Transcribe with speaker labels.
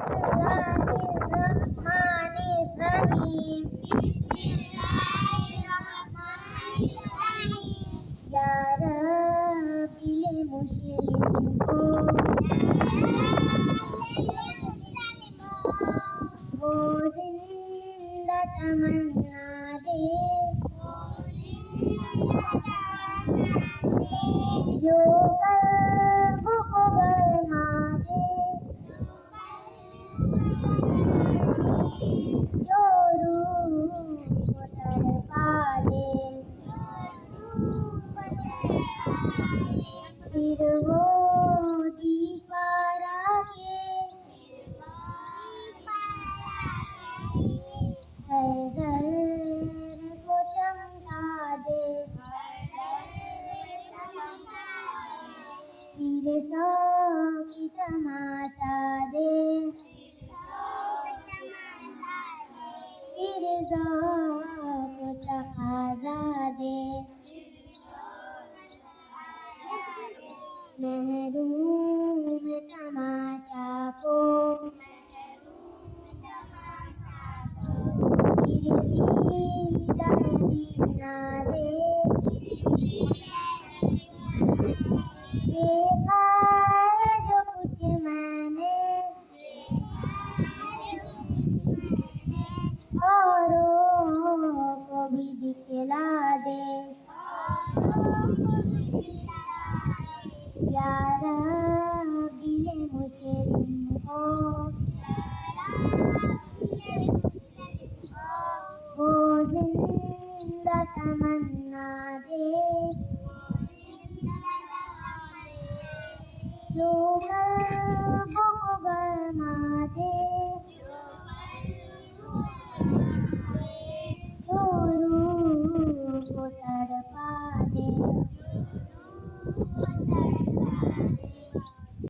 Speaker 1: बिस्मिल्लाहिर्रहमानिर्रहीम। या रब्बिल मुशरिकीन वो जिंदा तमन्ना दे जो कल्ब को बरमा दे जो रूह को तड़पा दे फिर वो दीवारा के हैदर को चमका दे फिर शौक तमाशा दे फिर ज़ौक़ तक़ाज़ा दे महरूम तमाशा को फिर दीदार दीना दे देखा है जो कुछ मैंने औरों को भी दिखला दे या रब्बिल मुशरिकीन वो जिंदा तमन्ना दे जो कल्ब को बरमा दे जो रूह को तड़पा दे।